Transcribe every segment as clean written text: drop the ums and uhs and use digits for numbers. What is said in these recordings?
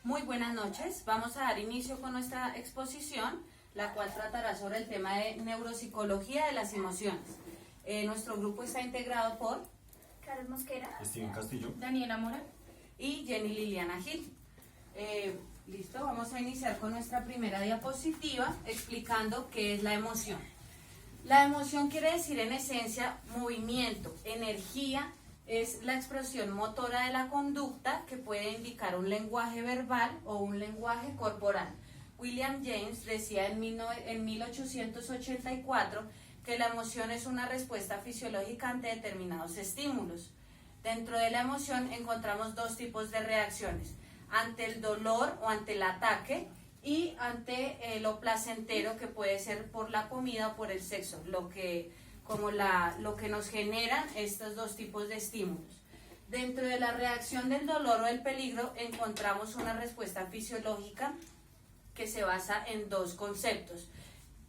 Muy buenas noches. Vamos a dar inicio con nuestra exposición, la cual tratará sobre el tema de neuropsicología de las emociones. Nuestro grupo está integrado por Carlos Mosquera, Steven Castillo, Daniela Mora y Jenny Liliana Gil. Listo, vamos a iniciar con nuestra primera diapositiva explicando qué es la emoción. La emoción quiere decir en esencia movimiento, energía, es la expresión motora de la conducta que puede indicar un lenguaje verbal o un lenguaje corporal. William James decía en 1884 que la emoción es una respuesta fisiológica ante determinados estímulos. Dentro de la emoción encontramos dos tipos de reacciones: ante el dolor o ante el ataque, y ante lo placentero, que puede ser por la comida o por el sexo, lo que nos generan estos dos tipos de estímulos. Dentro de la reacción del dolor o del peligro encontramos una respuesta fisiológica que se basa en dos conceptos: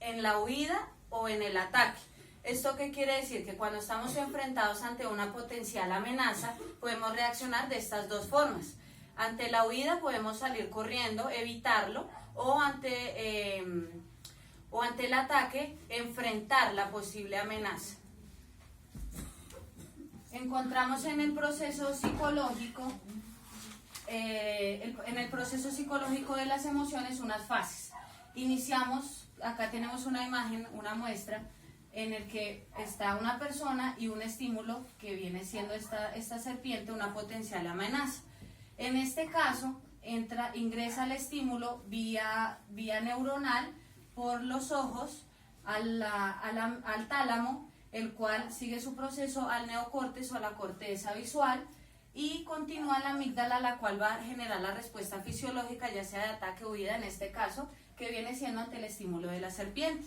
en la huida o en el ataque. ¿Esto qué quiere decir? Que cuando estamos enfrentados ante una potencial amenaza, podemos reaccionar de estas dos formas. Ante la huida podemos salir corriendo, evitarlo, o ante el ataque, enfrentar la posible amenaza. Encontramos en el proceso psicológico, de las emociones, unas fases. Iniciamos, acá tenemos una imagen, una muestra, en el que está una persona y un estímulo que viene siendo esta serpiente, una potencial amenaza. En este caso, ingresa el estímulo vía neuronal por los ojos al tálamo, el cual sigue su proceso al neocórtex o a la corteza visual, y continúa la amígdala, la cual va a generar la respuesta fisiológica, ya sea de ataque o huida, en este caso, que viene siendo ante el estímulo de la serpiente.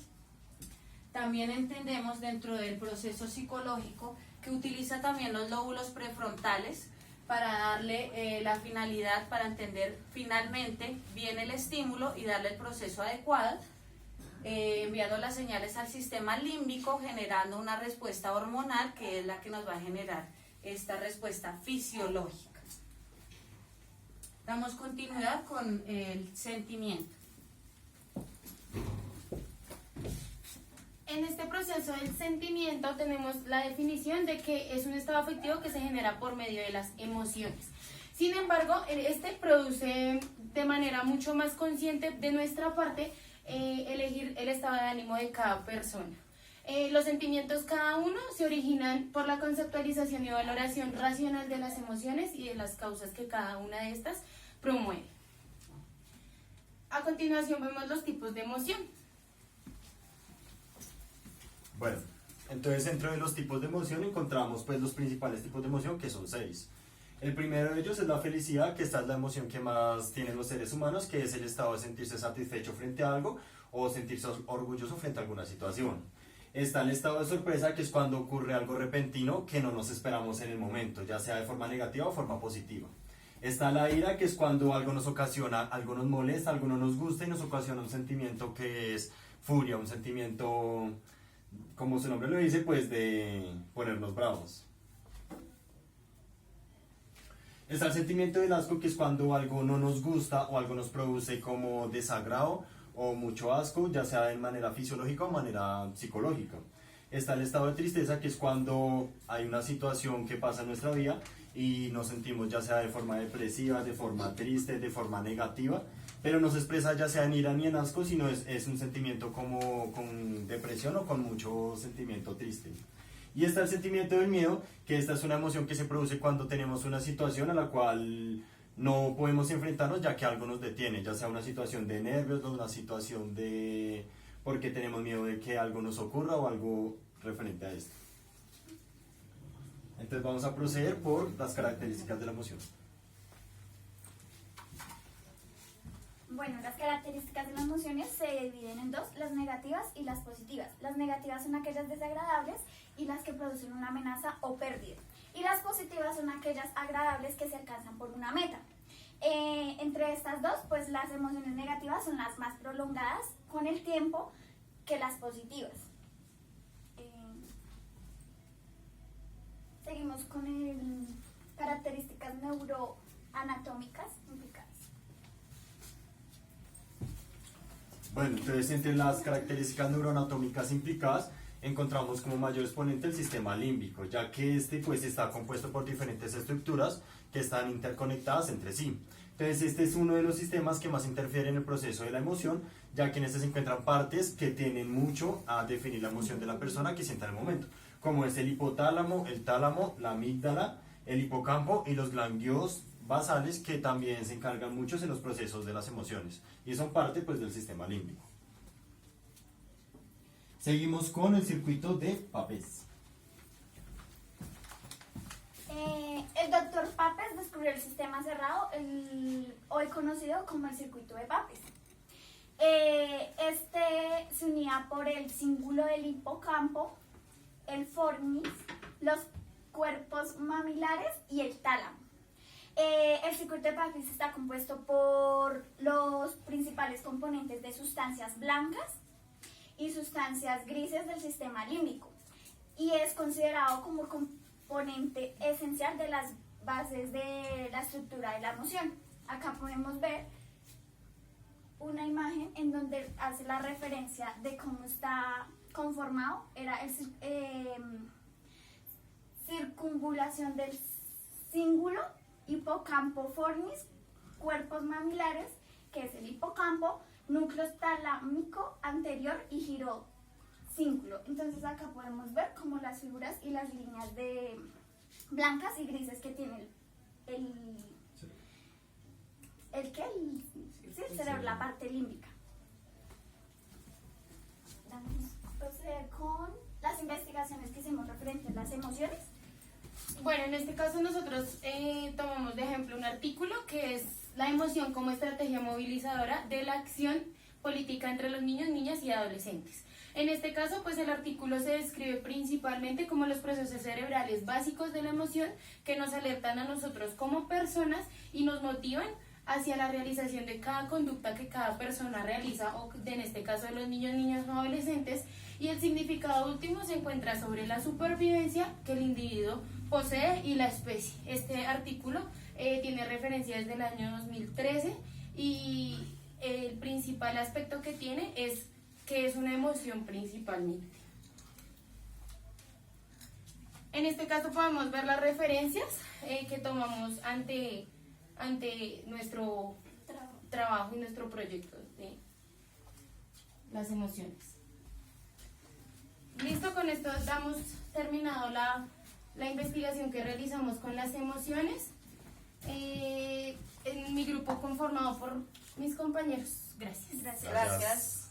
También entendemos dentro del proceso psicológico que utiliza también los lóbulos prefrontales para darle la finalidad, para entender finalmente bien el estímulo y darle el proceso adecuado, enviando las señales al sistema límbico, generando una respuesta hormonal que es la que nos va a generar esta respuesta fisiológica. Damos continuidad con el sentimiento. En este proceso del sentimiento tenemos la definición de que es un estado afectivo que se genera por medio de las emociones. Sin embargo, este produce de manera mucho más consciente de nuestra parte elegir el estado de ánimo de cada persona. Los sentimientos, cada uno, se originan por la conceptualización y valoración racional de las emociones y de las causas que cada una de estas promueve. A continuación vemos los tipos de emoción. Bueno, entonces dentro de los tipos de emoción encontramos pues los principales tipos de emoción, que son 6. El primero de ellos es la felicidad, que esta es la emoción que más tienen los seres humanos, que es el estado de sentirse satisfecho frente a algo o sentirse orgulloso frente a alguna situación. Está el estado de sorpresa, que es cuando ocurre algo repentino que no nos esperamos en el momento, ya sea de forma negativa o forma positiva. Está la ira, que es cuando algo nos ocasiona, algo nos molesta, algo no nos gusta y nos ocasiona un sentimiento que es furia, un sentimiento, como su nombre lo dice, pues de ponernos bravos. Está el sentimiento del asco, que es cuando algo no nos gusta o algo nos produce como desagrado o mucho asco, ya sea de manera fisiológica o manera psicológica. Está el estado de tristeza, que es cuando hay una situación que pasa en nuestra vida y nos sentimos ya sea de forma depresiva, de forma triste, de forma negativa, pero no se expresa ya sea en ira ni en asco, sino es un sentimiento como con depresión o con mucho sentimiento triste. Y está el sentimiento del miedo, que esta es una emoción que se produce cuando tenemos una situación a la cual no podemos enfrentarnos, ya que algo nos detiene, ya sea una situación de nervios o una situación de porque tenemos miedo de que algo nos ocurra o algo referente a esto. Entonces vamos a proceder por las características de la emoción. Bueno, las características de las emociones se dividen en dos: las negativas y las positivas. Las negativas son aquellas desagradables y las que producen una amenaza o pérdida. Y las positivas son aquellas agradables que se alcanzan por una meta. Entre estas dos, pues las emociones negativas son las más prolongadas con el tiempo que las positivas. Seguimos con características neuroanatómicas implicadas. Bueno, entonces entre las características neuroanatómicas implicadas encontramos como mayor exponente el sistema límbico, ya que este pues está compuesto por diferentes estructuras que están interconectadas entre sí. Entonces este es uno de los sistemas que más interfiere en el proceso de la emoción, ya que en este se encuentran partes que tienen mucho a definir la emoción de la persona que sienta en el momento, como es el hipotálamo, el tálamo, la amígdala, el hipocampo y los ganglios basales, que también se encargan muchos en los procesos de las emociones y son parte pues del sistema límbico. Seguimos con el circuito de Papez. El doctor Papez descubrió el sistema cerrado, hoy conocido como el circuito de Papez. Este se unía por el cíngulo del hipocampo, el fornis, los cuerpos mamilares y el tálamo. El circuito de Papez está compuesto por los principales componentes de sustancias blancas y sustancias grises del sistema límbico y es considerado como el componente esencial de las bases de la estructura de la emoción. Acá podemos ver una imagen en donde hace la referencia de cómo está conformado. Era el circunvalación del cíngulo, hipocampo fornis, cuerpos mamilares, que es el hipocampo, núcleo talámico anterior y girocíngulo. Entonces acá podemos ver como las figuras y las líneas de blancas y grises que tiene el cerebro, la parte límbica. Vamos a proceder con las investigaciones que hicimos referentes a las emociones. Bueno, en este caso nosotros tomamos de ejemplo un artículo que es la emoción como estrategia movilizadora de la acción política entre los niños, niñas y adolescentes. En este caso, pues el artículo se describe principalmente como los procesos cerebrales básicos de la emoción que nos alertan a nosotros como personas y nos motivan hacia la realización de cada conducta que cada persona realiza, o en este caso de los niños, niñas o adolescentes, y el significado último se encuentra sobre la supervivencia que el individuo posee y la especie. Este artículo tiene referencia desde el año 2013 y el principal aspecto que tiene es que es una emoción principalmente. En este caso podemos ver las referencias que tomamos ante nuestro trabajo y nuestro proyecto de las emociones. Listo, con esto damos terminado la investigación que realizamos con las emociones en mi grupo conformado por mis compañeros. Gracias. Gracias.